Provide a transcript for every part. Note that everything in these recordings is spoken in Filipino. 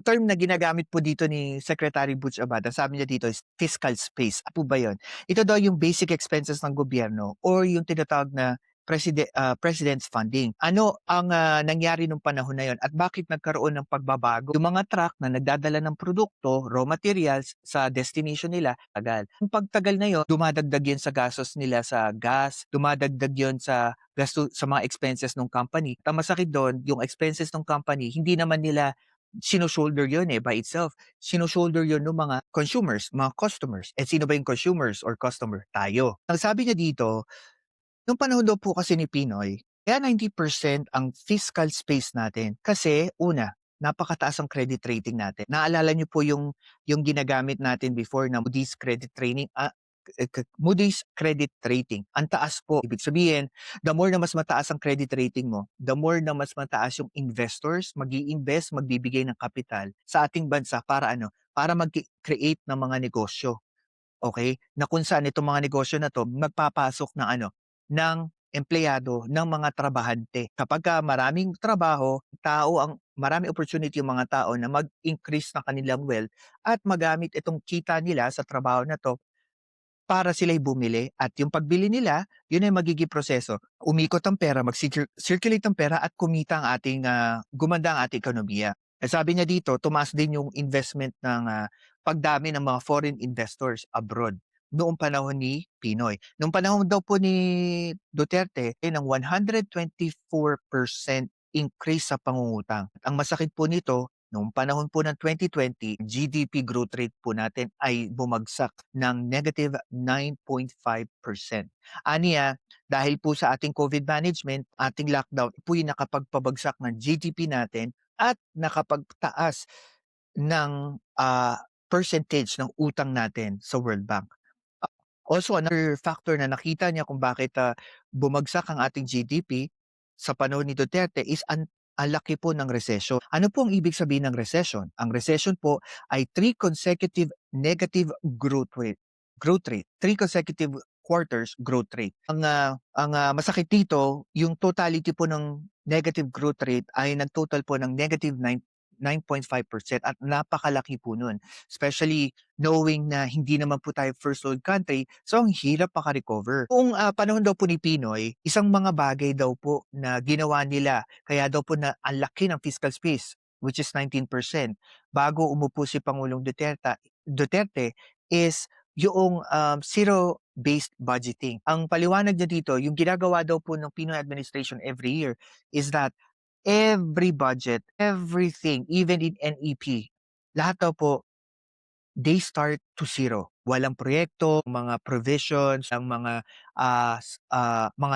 Term na ginagamit po dito ni Secretary Butch Abad, ang sabi niya dito is fiscal space. Ano po ba 'yun? Ito daw yung basic expenses ng gobyerno or yung tinatawag na president's funding. Ano ang, nangyari nung panahon na 'yun at bakit nagkaroon ng pagbabago? Yung mga truck na nagdadala ng produkto, raw materials sa destination nila, tagal. Yung pagtagal na 'yun, dumadagdag 'yun sa gastos nila sa gas, dumadagdag 'yun sa sa mga expenses ng company. Ang masakit do'n, yung expenses ng company hindi naman nila sino-shoulder yun, by itself. Sino-shoulder yun nung mga consumers, mga customers. Eh, sino ba yung consumers or customer? Tayo. Ang sabi niya dito, nung panahon daw po kasi ni Pinoy, kaya 90% ang fiscal space natin kasi una, napakataas ang credit rating natin. Naalala niyo po yung ginagamit natin before na Moody's credit rating. Ang taas po. Ibig sabihin, the more na mas mataas ang credit rating mo, the more na mas mataas yung investors mag-i-invest, magbibigay ng kapital sa ating bansa para ano? Para mag-create ng mga negosyo. Okay? Na kung saan itong mga negosyo na 'to magpapasok ng ano, ng empleyado, ng mga trabahante. Kapagka maraming trabaho, maraming opportunity yung mga tao na mag-increase ng kanilang wealth at magamit itong kita nila sa trabaho na 'to para sila'y bumili at yung pagbili nila, yun ay magiging proseso. Umikot ang pera, circulate ang pera at kumita ang gumanda ang ating ekonomiya. Eh, sabi niya dito, tumaas din yung investment ng pagdami ng mga foreign investors abroad noong panahon ni Pinoy. Noong panahon daw po ni Duterte, ng 124% increase sa pangungutang. Ang masakit po nito, noong panahon po ng 2020, GDP growth rate po natin ay bumagsak ng negative 9.5%. Aniya, dahil po sa ating COVID management, ating lockdown po yung nakapagpabagsak ng GDP natin at nakapagtaas ng percentage ng utang natin sa World Bank. Also, another factor na nakita niya kung bakit bumagsak ang ating GDP sa panahon ni Duterte is ang laki po ng recession. Ano po ang ibig sabihin ng recession? Ang recession po ay 3 consecutive negative growth rate, 3 consecutive quarters growth rate. Ang masakit dito, yung totality po ng negative growth rate ay nagtotal po ng negative 9.5% at napakalaki po nun. Especially knowing na hindi naman po tayo first world country, so ang hirap maka-recover. Kung panahon daw po ni Pinoy, isang mga bagay daw po na ginawa nila, kaya daw po na ang laki ng fiscal space, which is 19%, bago umupo si Pangulong Duterte is yung zero-based budgeting. Ang paliwanag niya dito, yung ginagawa daw po ng Pinoy administration every year is that every budget, everything, even in NEP, lahat daw po they start to zero. Walang proyekto, mga provisions, ang mga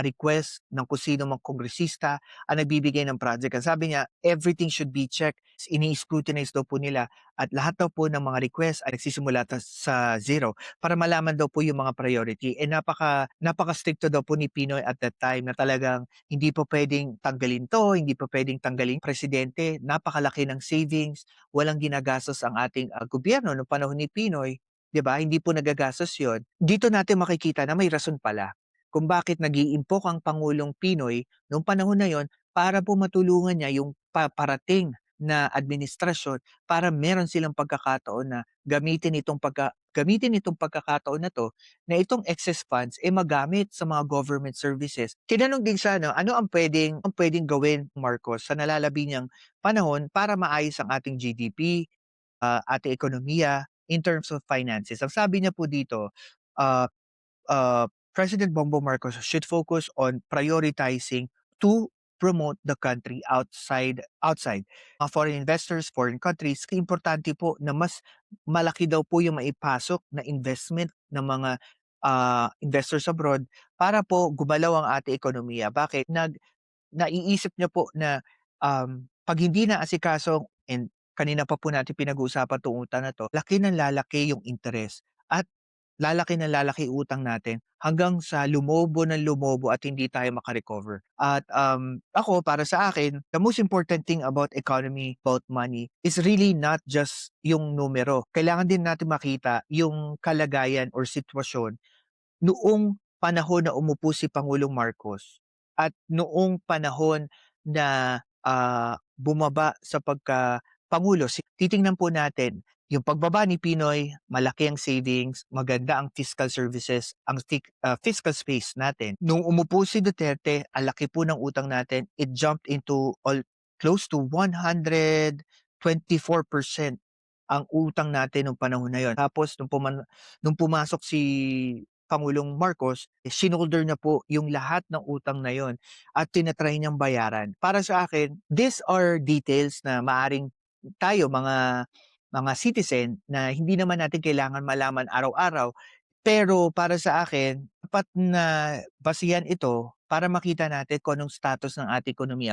request ng kung sino mang kongresista ang nagbibigay ng project. Ang sabi niya, everything should be checked. Ini-scrutinize daw po nila at lahat daw po ng mga request ay nagsisimula sa zero para malaman daw po yung mga priority. Eh napaka-stricto daw po ni Pinoy at that time na talagang hindi po pwedeng tanggalin to, hindi po pwedeng tanggalin presidente. Napakalaki ng savings, walang ginagastos ang ating gobyerno noong panahon ni Pinoy, 'di ba? Hindi po nagagastos 'yon. Dito natin makikita na may rason pala kung bakit nag-iimpok ang Pangulong Pinoy noong panahon na 'yon para po matulungan niya yung paparating na administrasyon para meron silang pagkakataon na gamitin itong pagkakataon na 'to na itong excess funds magamit sa mga government services. Tinanong din siya 'no, ano ang puwedeng gawin Marcos sa nalalabi niyang panahon para maayos ang ating GDP, ating ekonomiya in terms of finances. Ang sabi niya po dito, uh, President Bongbong Marcos should focus on prioritizing to promote the country outside foreign investors, foreign countries. Importante po na mas malaki daw po yung maipasok na investment ng mga investors abroad para po gumalaw ang ating ekonomiya. Bakit? Naiisip niya po na, 'pag hindi naasikaso and kanina pa po natin pinag-uusapan 'tong utang na 'to, laki ng lalaki yung interes at lalaki ng lalaki utang natin hanggang sa lumobo ng lumobo at hindi tayo maka-recover. At, ako para sa akin, the most important thing about economy, about money is really not just yung numero. Kailangan din natin makita yung kalagayan or sitwasyon noong panahon na umupo si Pangulong Marcos at noong panahon na, bumaba sa Pangulo, titingnan po natin yung pagbaba ni Pinoy, malaki ang savings, maganda ang fiscal services, ang fiscal space natin. Nung umupo si Duterte, ang laki po ng utang natin, it jumped into close to 124% ang utang natin nung panahon na yon. Tapos nung pumasok si Pangulong Marcos, sinolder niya po yung lahat ng utang na yon at tina-try niyang bayaran. Para sa akin, these are details na maaring tayo mga citizen na hindi naman natin kailangan malaman araw-araw. Pero para sa akin, dapat na basihan ito para makita natin kung anong status ng ating ekonomiya.